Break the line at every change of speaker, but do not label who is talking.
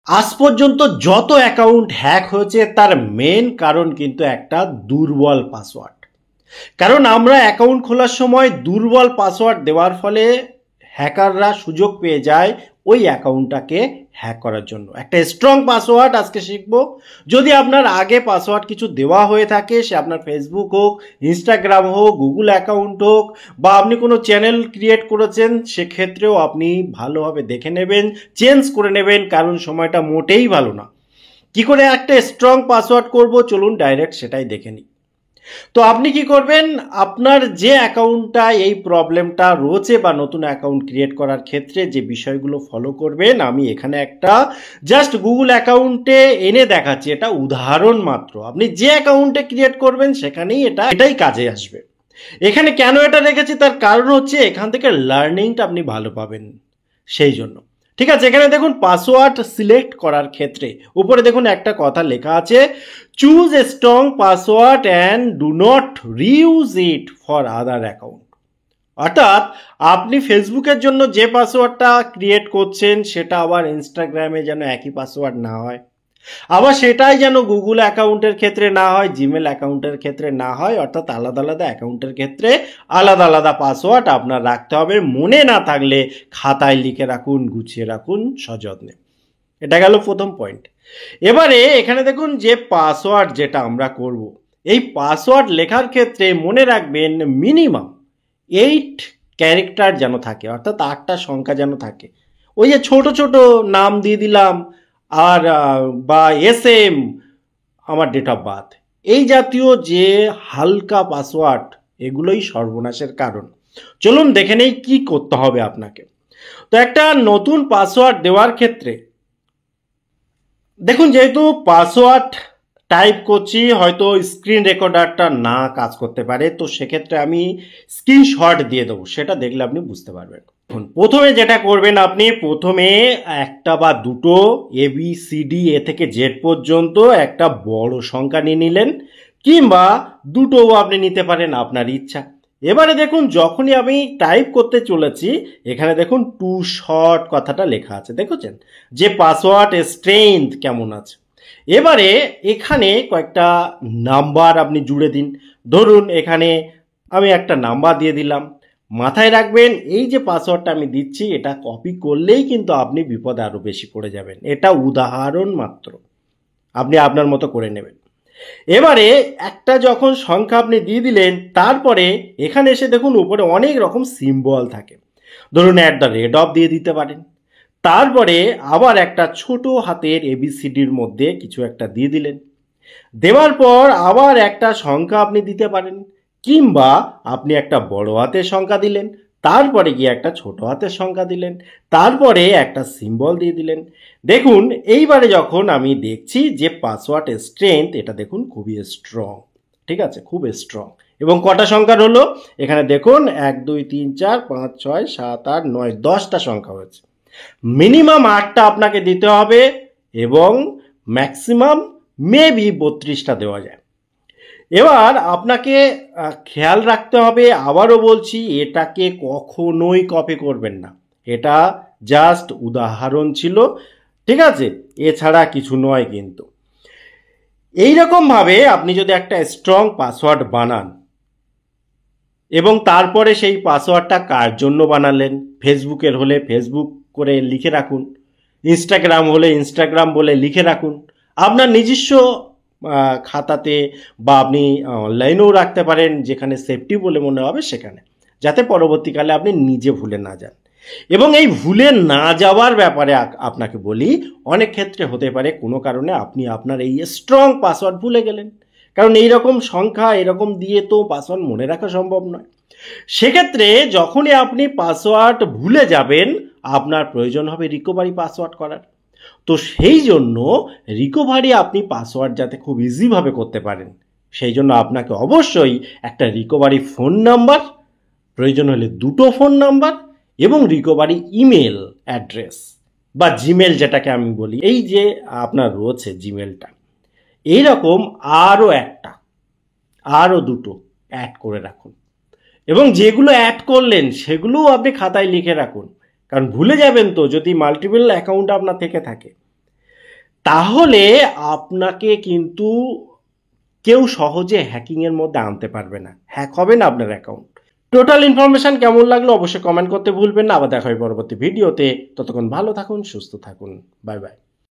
আজ পর্যন্ত যত অ্যাকাউন্ট হ্যাক হয়েছে তার মেন কারণ কিন্তু একটা দুর্বল পাসওয়ার্ড। কারণ আমরা অ্যাকাউন্ট খোলার সময় দুর্বল পাসওয়ার্ড দেওয়ার ফলে হ্যাকাররা সুযোগ পেয়ে যায় ওই অ্যাকাউন্টটাকে হ্যাক করার জন্য। একটা স্ট্রং পাসওয়ার্ড আজকে শিখবো। যদি আপনার আগে পাসওয়ার্ড কিছু দেওয়া হয়ে থাকে, সে আপনার ফেসবুক হোক, ইনস্টাগ্রাম হোক, গুগল অ্যাকাউন্ট হোক, বা আপনি কোনো চ্যানেল ক্রিয়েট করেছেন, সেক্ষেত্রেও আপনি ভালোভাবে দেখে নেবেন, চেঞ্জ করে নেবেন, কারণ সময়টা মোটেই ভালো না। কি করে একটা স্ট্রং পাসওয়ার্ড করব, চলুন ডাইরেক্ট সেটাই দেখে নিই। তো আপনি কি করবেন, আপনার যে অ্যাকাউন্টটা এই প্রবলেমটা রয়েছে বা নতুন অ্যাকাউন্ট ক্রিয়েট করার ক্ষেত্রে যে বিষয়গুলো ফলো করবেন, আমি এখানে একটা জাস্ট গুগল অ্যাকাউন্টে এনে দেখাচ্ছি, এটা উদাহরণ মাত্র। আপনি যে অ্যাকাউন্টে ক্রিয়েট করবেন সেখানেই এটাই কাজে আসবে। এখানে কেন এটা রেখেছি, তার কারণ হচ্ছে এখান থেকে লার্নিংটা আপনি ভালো পাবেন, সেই জন্য। ঠিক আছে, এখানে দেখুন পাসওয়ার্ড সিলেক্ট করার ক্ষেত্রে উপরে দেখুন একটা কথা লেখা আছে, choose a strong password and do not reuse it for other account. অর্থাৎ আপনি ফেসবুকের জন্য যে পাসওয়ার্ডটা ক্রিয়েট করছেন সেটা আবার ইনস্টাগ্রামে যেন একই পাসওয়ার্ড না হয়, আবার সেটাই যেন গুগল অ্যাকাউন্টের ক্ষেত্রে না হয়, জিমেল অ্যাকাউন্টের ক্ষেত্রে না হয়। অর্থাৎ আলাদা আলাদা অ্যাকাউন্টের ক্ষেত্রে আলাদা আলাদা পাসওয়ার্ড আপনার রাখতে হবে। মনে না থাকলে খাতায় লিখে রাখুন, গুছিয়ে রাখুন সযত্নে। এটা গেল প্রথম পয়েন্ট। এবারে এখানে দেখুন যে পাসওয়ার্ড যেটা আমরা করব, এই পাসওয়ার্ড লেখার ক্ষেত্রে মনে রাখবেন মিনিমাম 8 ক্যারেক্টার যেন থাকে, অর্থাৎ 8টা সংখ্যা যেন থাকে। ওই যে ছোট ছোট নাম দিয়ে দিলাম, আর বা SM, আমার ডেট অফ বার্থ, এই জাতীয় যে হালকা পাসওয়ার্ড, এগুলোই সর্বনাশের কারণ। চলুন দেখে নেই কি করতে হবে আপনাকে। তো একটা নতুন পাসওয়ার্ড দেওয়ার ক্ষেত্রে দেখুন, যেহেতু পাসওয়ার্ড টাইপ করছি, হয়তো স্ক্রিন রেকর্ডারটা না কাজ করতে পারে, তো সেক্ষেত্রে আমি স্ক্রিনশট দিয়ে দেবো, সেটা দেখলে আপনি বুঝতে পারবেন। প্রথমে যেটা করবেন, আপনি প্রথমে একটা বা দুটো ABCD এ থেকে জেড পর্যন্ত একটা বড় সংখ্যা নিয়ে নিলেন, কিংবা দুটোও আপনি নিতে পারেন, আপনার ইচ্ছা। এবারে দেখুন, যখনই আমি টাইপ করতে চলেছি, এখানে দেখুন টু শর্ট কথাটা লেখা আছে, দেখেছেন যে পাসওয়ার্ড স্ট্রেংথ কেমন আছে। এবারে এখানে কয়েকটা নাম্বার আপনি জুড়ে দিন। ধরুন এখানে আমি একটা নাম্বার দিয়ে দিলাম। মাথায় রাখবেন, এই যে পাসওয়ার্ডটা আমি দিচ্ছি, এটা কপি করলেই কিন্তু আপনি বিপদে আরও বেশি পড়ে যাবেন। এটা উদাহরণ মাত্র, আপনি আপনার মতো করে নেবেন। এবারে একটা যখন সংখ্যা আপনি দিয়ে দিলেন, তারপরে এখানে এসে দেখুন উপরে অনেক রকম সিম্বল থাকে। ধরুন @ দিয়ে দিতে পারেন। তারপরে আবার একটা ছোট হাতের ABCDর মধ্যে কিছু একটা দিয়ে দিলেন। দেওয়ার পর আবার একটা সংখ্যা আপনি দিতে পারেন, কিংবা আপনি একটা বড় হাতের সংখ্যা দিলেন, তারপরে গিয়ে একটা ছোট হাতের সংখ্যা দিলেন, তারপরে একটা সিম্বল দিয়ে দিলেন। দেখুন এইবারে যখন আমি দেখছি যে পাসওয়ার্ড স্ট্রেংথ, এটা দেখুন খুবই স্ট্রং। ঠিক আছে, খুব স্ট্রং। এবং কটা সংখ্যার হলো, এখানে দেখুন 1 2 3 4 5 6 7 8 9 10টা সংখ্যা হয়েছে। মিনিমাম 8টা আপনাকে দিতে হবে, এবং ম্যাক্সিমাম মেবি 32টা দেওয়া যায়। এবার আপনাকে খেয়াল রাখতে হবে, আবারও বলছি, এটাকে কখনোই কপি করবেন না। এটা জাস্ট উদাহরণ ছিল, ঠিক আছে, এছাড়া কিছু নয়। কিন্তু এইরকমভাবে আপনি যদি একটা স্ট্রং পাসওয়ার্ড বানান, এবং তারপরে সেই পাসওয়ার্ডটা কার জন্য বানালেন, ফেসবুকের হলে ফেসবুক করে লিখে রাখুন, ইনস্টাগ্রাম হলে ইনস্টাগ্রাম বলে লিখে রাখুন, আপনার নিজস্ব খাতাতে, বা আপনি অনলাইনেও রাখতে পারেন, যেখানে সেফটি বলে মনে হবে সেখানে, যাতে পরবর্তীকালে আপনি নিজে ভুলে না যান। এবং এই ভুলে না যাওয়ার ব্যাপারে আপনাকে বলি, অনেক ক্ষেত্রে হতে পারে কোনো কারণে আপনি আপনার এই স্ট্রং পাসওয়ার্ড ভুলে গেলেন, কারণ এইরকম সংখ্যা এরকম দিয়ে তো পাসওয়ার্ড মনে রাখা সম্ভব নয়। সেক্ষেত্রে যখনই আপনি পাসওয়ার্ড ভুলে যাবেন, আপনার প্রয়োজন হবে রিকভারি পাসওয়ার্ড করার। তো সেই জন্য রিকভারি আপনি পাসওয়ার্ড যাতে খুব ইজিভাবে করতে পারেন, সেই জন্য আপনাকে অবশ্যই একটা রিকভারি ফোন নাম্বার, প্রয়োজন হলে দুটো ফোন নাম্বার, এবং রিকভারি ইমেল অ্যাড্রেস বা জিমেল যেটাকে আমি বলি, এই যে আপনার রয়েছে জিমেলটা, এইরকম আরও দুটো অ্যাড করে রাখুন। এবং যেগুলো অ্যাড করলেন সেগুলোও আপনি খাতায় লিখে রাখুন, কারণ ভুলে যাবেন তো যদি মাল্টিপল অ্যাকাউন্ট আপনার থেকে থাকে। তাহলে আপনাকে কিন্তু কেউ সহজে হ্যাকিংয়ের মধ্যে আনতে পারবে না, হ্যাক হবে না আপনার অ্যাকাউন্ট। টোটাল ইনফরমেশন কেমন লাগলো অবশ্যই কমেন্ট করতে ভুলবেন না। আবার দেখা হয় পরবর্তী ভিডিওতে। ততক্ষণ ভালো থাকুন, সুস্থ থাকুন। Bye bye.